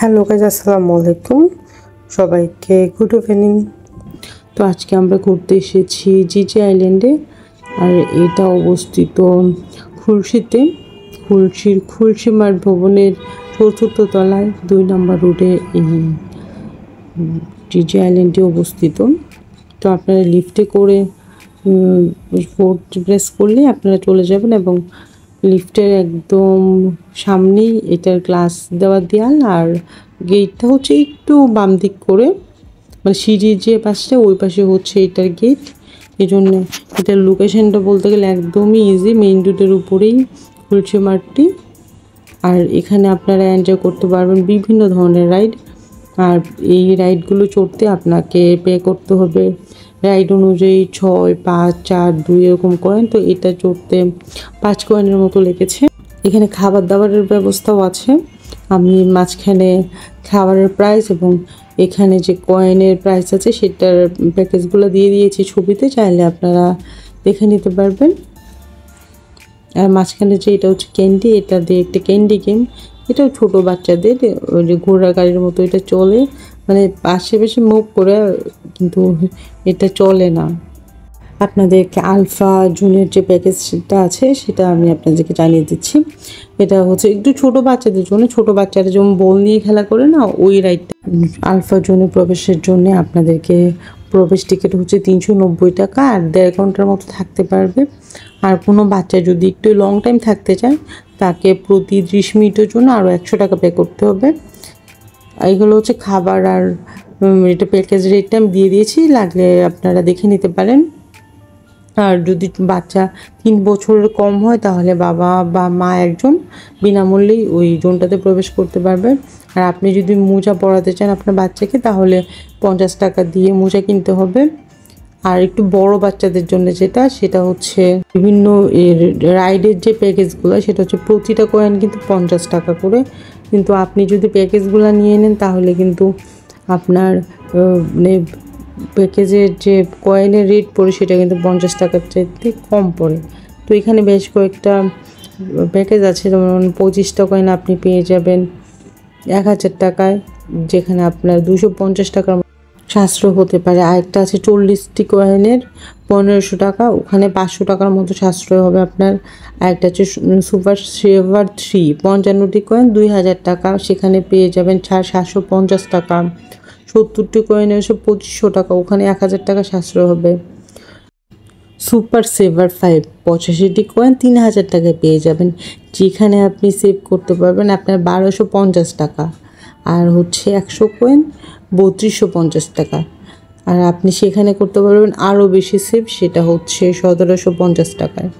Hello guys, আসসালামু আলাইকুম। সবাইকে গুড ইভিনিং। তো আজকে আমরা ঘুরতে এসেছি জিজে আইল্যান্ডে। আর এটা অবস্থিত খুলশিতে, খুলশি মাঠ ভবনের ৪র্থ তলায় ২ নম্বর রোডে এই জিজে আইল্যান্ডটি অবস্থিত। তো আপনারা লিফটে করে 4 প্রেস করলে আপনারা চলে যাবেন এবং লিফটের একদম সামনেই এটার গ্লাস দেওয়া দেয়াল, আর গেটটা হচ্ছে একটু বাম দিক করে, মানে সিঁড়ির যে পাশটা ওই পাশে হচ্ছে এটার গেট। এই জন্য এটার লোকেশনটা বলতে গেলে একদমই ইজি, মেইন রোডের উপরেই খুলশি মাঠটি। আর এখানে আপনারা এনজয় করতে পারবেন বিভিন্ন ধরনের রাইড। আর এই রাইডগুলো চড়তে আপনাকে পে করতে হবে রাইড অনুযায়ী 6, 5, 4, 2 এরকম কয়েন। তো এটা চড়তে 5 কয়েনের মতো লেগেছে। এখানে খাবার দাবারের ব্যবস্থাও আছে। আমি মাঝখানে খাবারের প্রাইস এবং এখানে যে কয়েনের প্রাইস আছে সেটার প্যাকেজগুলো দিয়ে দিয়েছি ছবিতে, চাইলে আপনারা দেখে নিতে পারবেন। আর মাঝখানে যে এটা হচ্ছে ক্যান্ডি, এটা দিয়ে একটা ক্যান্ডি গেম, এটাও ছোটো বাচ্চাদের, ওই যে ঘোড়া গাড়ির মতো এটা চলে, মানে আশেপাশে মুভ করে, কিন্তু এটা চলে না। আপনাদেরকে আলফা জুনের যে প্যাকেজটা আছে সেটা আমি আপনাদেরকে জানিয়ে দিচ্ছি। এটা হচ্ছে একটু ছোটো বাচ্চাদের জন্য, ছোটো বাচ্চারা যেমন বল নিয়ে খেলা করে না, ওই রাইডটা। আলফা জোনে প্রবেশের জন্য আপনাদেরকে প্রবেশ টিকিট হচ্ছে 390 টাকা, আর 1.5 ঘন্টার মতো থাকতে পারবে। আর কোনো বাচ্চা যদি একটু লং টাইম থাকতে চায় তাকে প্রতি 30 মিনিটের জন্য আরও 100 টাকা পে করতে হবে। এইগুলো হচ্ছে খাবার, আর এটা প্যাকেজ রেটটা আমি দিয়ে দিয়েছি, লাগলে আপনারা দেখে নিতে পারেন। আর যদি বাচ্চা 3 বছরের কম হয় তাহলে বাবা বা মা একজন বিনামূল্যেই ওই জোনটাতে প্রবেশ করতে পারবে। আর আপনি যদি মোজা পরাতে চান আপনার বাচ্চাকে, তাহলে 50 টাকা দিয়ে মোজা কিনতে হবে। আর একটু বড় বাচ্চাদের জন্য সেটা হচ্ছে বিভিন্ন রাইডের যে প্যাকেজগুলো, সেটা হচ্ছে প্রতিটা কয়েন কিন্তু 50 টাকা করে। কিন্তু আপনি যদি প্যাকেজগুলো নিয়ে নেন তাহলে কিন্তু আপনার মানে প্যাকেজের যে কয়েনের রেট পড়ে সেটা কিন্তু 50 টাকার চাইতে কম পড়ে। তো এখানে বেশ কয়েকটা প্যাকেজ আছে, যেমন 25টা কয়েন আপনি পেয়ে যাবেন 1000 টাকায়, যেখানে আপনার 250 টাকার সাশ্রয় হতে পারে। আরেকটা আছে 40টি কয়েনের 1500 টাকা, ওখানে 500 টাকার মতো সাশ্রয় হবে আপনার। আরেকটা হচ্ছে সুপার সেভার 3 55টি কয়েন 2000 টাকা, সেখানে পেয়ে যাবেন 750 টাকা। 70টি কয়েনে এসে 2500 টাকা, ওখানে 1000 টাকা সাশ্রয় হবে। সুপার সেভার 5 85টি কয়েন 3000 টাকায় পেয়ে যাবেন, যেখানে আপনি সেভ করতে পারবেন আপনার 1250 টাকা। আর হচ্ছে 100 কয়েন 3250 টাকা, আর আপনি সেখানে করতে পারবেন আরও বেশি সেভ, সেটা হচ্ছে 1750 টাকায়।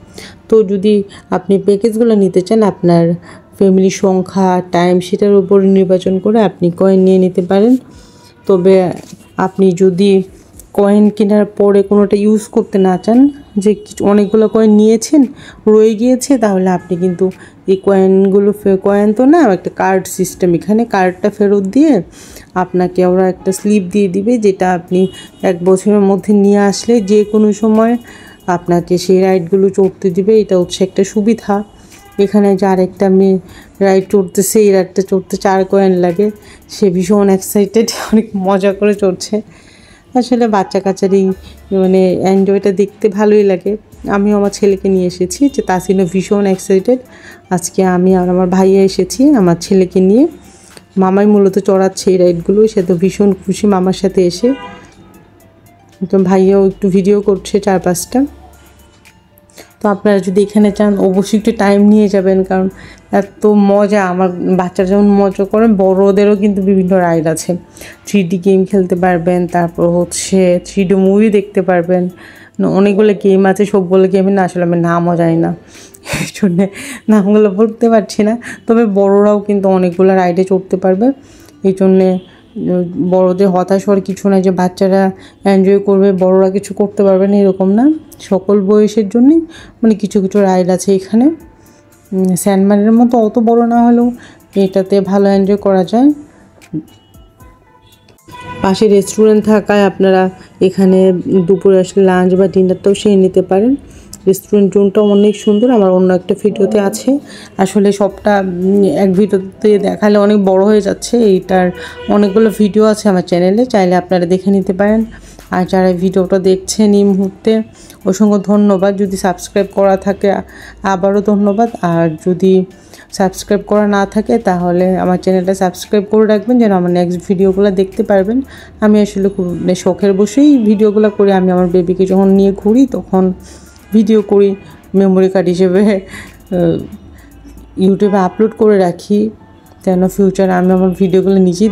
তো যদি আপনি প্যাকেজগুলো নিতে চান, আপনার ফ্যামিলি সংখ্যা, টাইম, সেটার উপর নির্বাচন করে আপনি কয়েন নিয়ে নিতে পারেন। তবে আপনি যদি কয়েন কেনার পরে কোনোটা ইউজ করতে না চান, যে অনেকগুলো কয়েন নিয়েছেন রয়ে গিয়েছে, তাহলে আপনি কিন্তু এই কয়েনগুলো কয়েন তো না, একটা কার্ড সিস্টেম, এখানে কার্ডটা ফেরত দিয়ে আপনাকে ওরা একটা স্লিপ দিয়ে দিবে, যেটা আপনি 1 বছরের মধ্যে নিয়ে আসলে যে কোনো সময় আপনাকে সেই রাইডগুলো চড়তে দিবে। এটা হচ্ছে একটা সুবিধা। এখানে যার একটা মেয়ে রাইড চড়তেছে, এই রাইডটা চড়তে 4 কয়েন লাগে, সে ভীষণ এক্সাইটেড, অনেক মজা করে চড়ছে। আসলে বাচ্চা কাচ্চারই মানে এনজয়টা দেখতে ভালোই লাগে। আমিও আমার ছেলেকে নিয়ে এসেছি, যে তাসিনও ভীষণ এক্সাইটেড। আজকে আমি আর আমার ভাইয়া এসেছি আমার ছেলেকে নিয়ে। মামাই মূলত চড়াচ্ছে এই রাইডগুলো, সে তো ভীষণ খুশি মামার সাথে এসে। তো ভাইয়াও একটু ভিডিও করছে 4-5টা। তো আপনারা যদি এখানে চান অবশ্যই একটু টাইম নিয়ে যাবেন, কারণ এত মজা। আমার বাচ্চারা যেমন মজা করেন, বড়োদেরও কিন্তু বিভিন্ন রাইড আছে। 3D গেম খেলতে পারবেন, তারপর হচ্ছে 3D মুভি দেখতে পারবেন। অনেকগুলো গেম আছে, সবগুলো গেমের না আসলে আমি নামও জানি না, এই জন্যে নামগুলো বলতে পারছি না। তবে বড়োরাও কিন্তু অনেকগুলো রাইডে চড়তে পারবে। এই জন্যে বড়োদের হতাশ হওয়ার কিছু নাই, যে বাচ্চারা এনজয় করবে বড়োরা কিছু করতে পারবে না, এরকম না। সকল বয়সের জন্যই মানে কিছু কিছু রাইড আছে এখানে। স্যান্ডম্যানের মতো অত বড় না হলেও এটাতে ভালো এনজয় করা যায়। পাশে রেস্টুরেন্ট থাকায় আপনারা এখানে দুপুরে আসলে লাঞ্চ বা ডিনারটাও সেরে নিতে পারেন। রেস্টুরেন্ট জোনটা অনেক সুন্দর, আমার অন্য একটা ভিডিওতে আছে। আসলে সবটা এক ভিডিওতে দেখালে অনেক বড় হয়ে যাচ্ছে, এইটার অনেকগুলো ভিডিও আছে আমার চ্যানেলে, চাইলে আপনারা দেখে নিতে পারেন। আর যারা ভিডিওটা দেখছেন এই মুহূর্তে অসংখ্য ধন্যবাদ। যদি সাবস্ক্রাইব করা থাকে আবারও ধন্যবাদ, আর যদি সাবস্ক্রাইব করা না থাকে তাহলে আমার চ্যানেলটা সাবস্ক্রাইব করে রাখবেন, যেন আমার নেক্সট ভিডিওগুলো দেখতে পারবেন। আমি আসলে খুব শখের বসেই ভিডিওগুলো করি। আমি আমার বেবিকে যখন নিয়ে ঘুরি তখন ভিডিও করি, মেমোরি কার্ড হিসেবে ইউটিউবে আপলোড করে রাখি, যেন ফিউচারে আমি আমার ভিডিওগুলো নিজেই